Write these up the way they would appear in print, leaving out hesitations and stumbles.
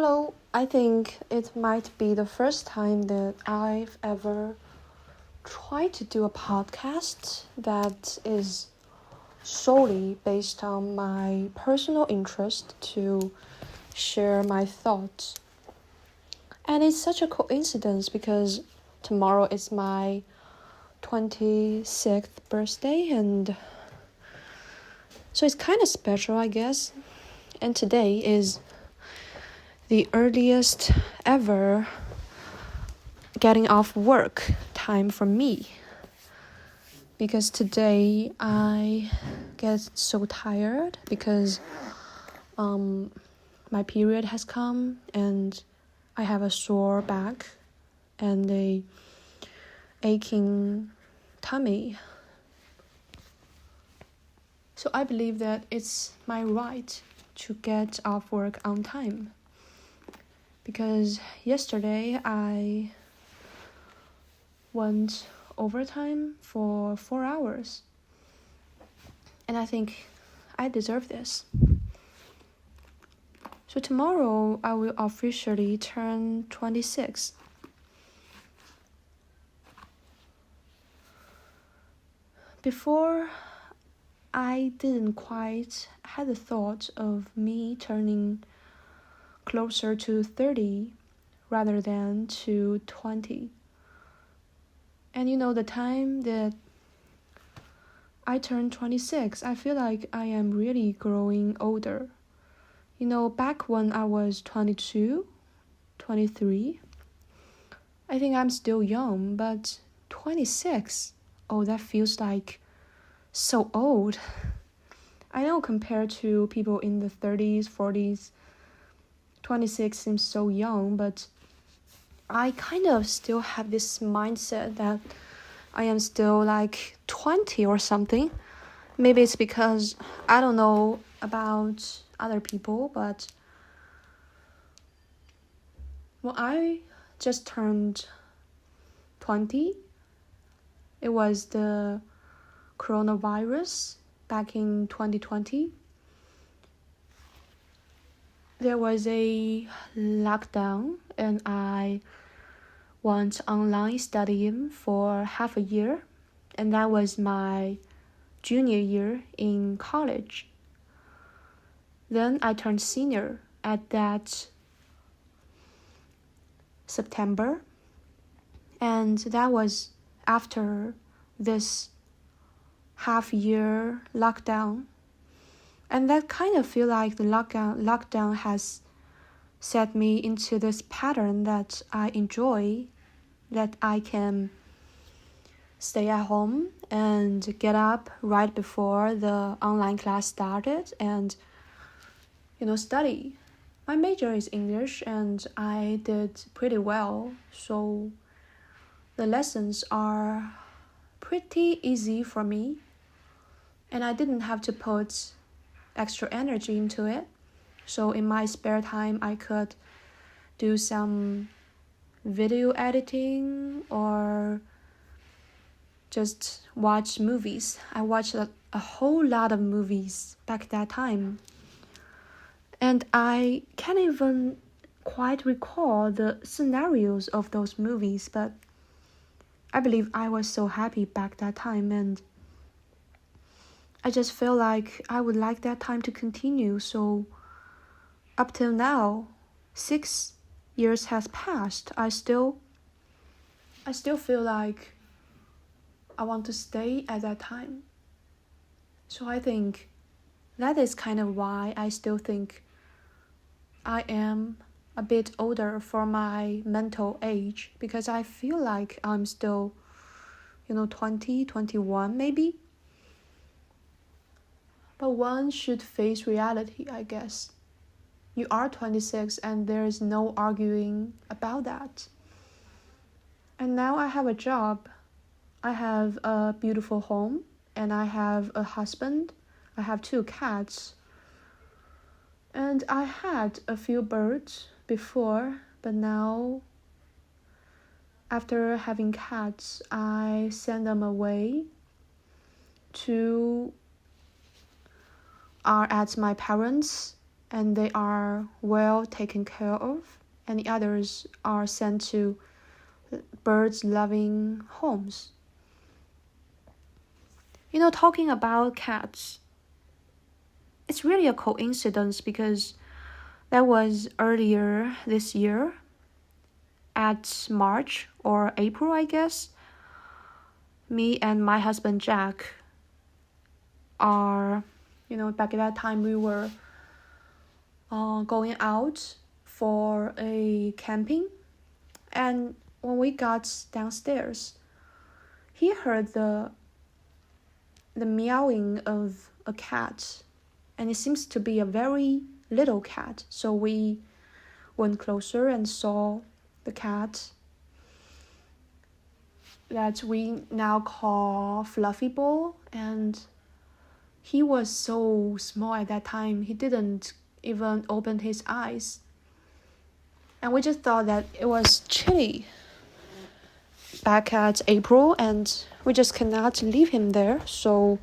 Hello, I think it might be the first time that I've ever tried to do a podcast that is solely based on my personal interest to share my thoughts. And it's such a coincidence because tomorrow is my 26th birthday, and so it's kind of special, I guess. And today is the earliest ever getting off work time for me, because today I get so tired because my period has come and I have a sore back and a aching tummy. So I believe that it's my right to get off work on time, because yesterday I went overtime for 4 hours, and I think I deserve this. So tomorrow I will officially turn 26. Before, I didn't quite had the thought of me turning closer to 30 rather than to 20. And the time that I turned 26, I feel like I am really growing older. Back when I was 22, 23, I think I'm still young, but 26, oh, that feels like so old. I know compared to people in the 30s, 40s, 26 seems so young, but I kind of still have this mindset that I am still like 20 or something. Maybe it's because I don't know about other people, but when I just turned 20, it was the coronavirus back in 2020. There was a lockdown and I went online studying for half a year, and that was my junior year in college. Then I turned senior at that September, and that was after this half-year lockdown. And that kind of feel like the lockdown has set me into this pattern that I enjoy, that I can stay at home and get up right before the online class started and study. My major is English and I did pretty well, so the lessons are pretty easy for me and I didn't have to put extra energy into it. So in my spare time I could do some video editing or just watch movies. I watched a whole lot of movies back that time. And I can't even quite recall the scenarios of those movies, but I believe I was so happy back that time, and I just feel like I would like that time to continue. So up till now, 6 years has passed. I still feel like I want to stay at that time. So I think that is kind of why I still think I am a bit older for my mental age, because I feel like I'm still 20, 21 maybe. But one should face reality, I guess. You are 26 and there is no arguing about that. And now I have a job. I have a beautiful home and I have a husband. I have 2 cats. And I had a few birds before, but now after having cats, I send them away to are at my parents' and they are well taken care of, and the others are sent to birds-loving homes. Talking about cats, it's really a coincidence because that was earlier this year, at March or April, I guess. Me and my husband Jack are, back at that time we were going out for a camping, and when we got downstairs, he heard the meowing of a cat, and it seems to be a very little cat. So we went closer and saw the cat that we now call Fluffy Ball, and he was so small at that time. He didn't even open his eyes, and we just thought that it was chilly back at April, and we just cannot leave him there, so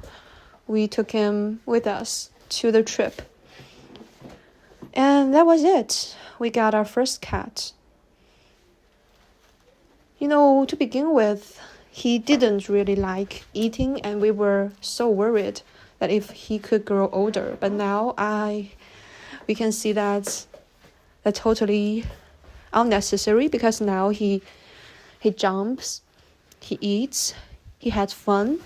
we took him with us to the trip. And that was it. We got our first cat. To begin with, he didn't really like eating, and we were so worried that if he could grow older. But now we can see that's totally unnecessary, because now he jumps, he eats, he has fun,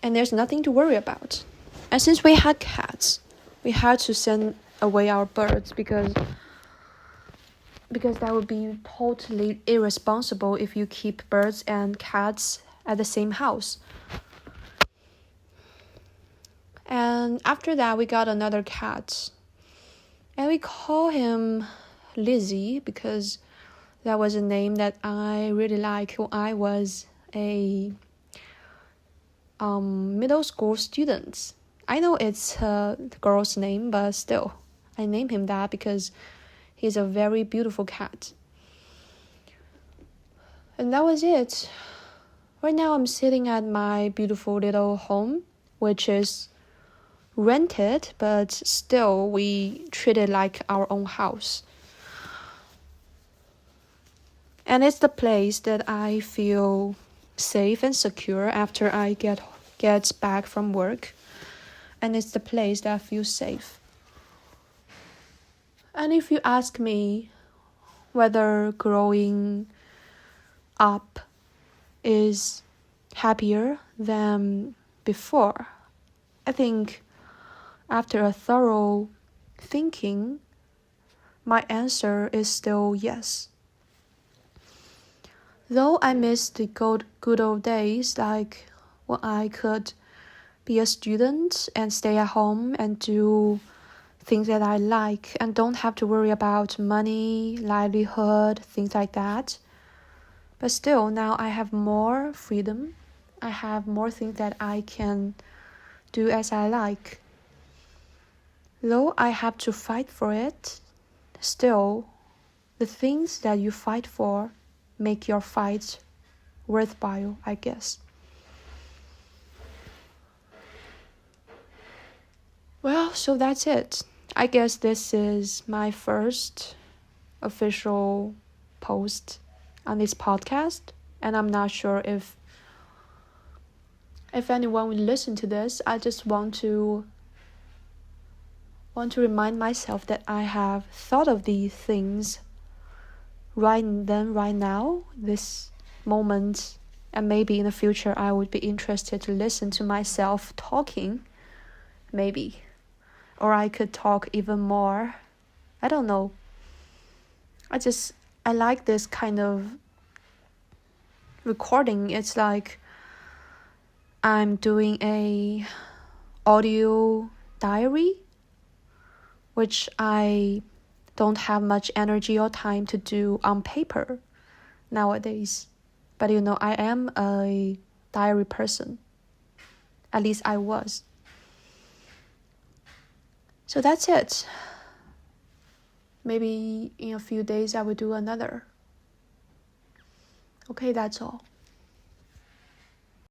and there's nothing to worry about. And since we had cats, we had to send away our birds because that would be totally irresponsible if you keep birds and cats at the same house. And after that, we got another cat, and we call him Lizzie because that was a name that I really liked when I was a middle school student. I know it's a girl's name, but still, I named him that because he's a very beautiful cat. And that was it. Right now I'm sitting at my beautiful little home, which is rented, but still we treat it like our own house. And it's the place that I feel safe and secure after I get back from work. And it's the place that I feel safe. And if you ask me whether growing up is happier than before, I think after a thorough thinking, my answer is still yes. Though I miss the good old days, like when I could be a student and stay at home and do things that I like and don't have to worry about money, livelihood, things like that. But still, now I have more freedom. I have more things that I can do as I like. Though I have to fight for it, still, the things that you fight for make your fight worthwhile, I guess. Well, so that's it. I guess this is my first official post on this podcast, and I'm not sure if anyone will listen to this. I just want to remind myself that I have thought of these things right now, this moment, and maybe in the future I would be interested to listen to myself talking, maybe. Or I could talk even more. I don't know. I like this kind of recording. It's like I'm doing a audio diary, which I don't have much energy or time to do on paper nowadays. But I am a diary person. At least I was. So that's it. Maybe in a few days I will do another. Okay, that's all.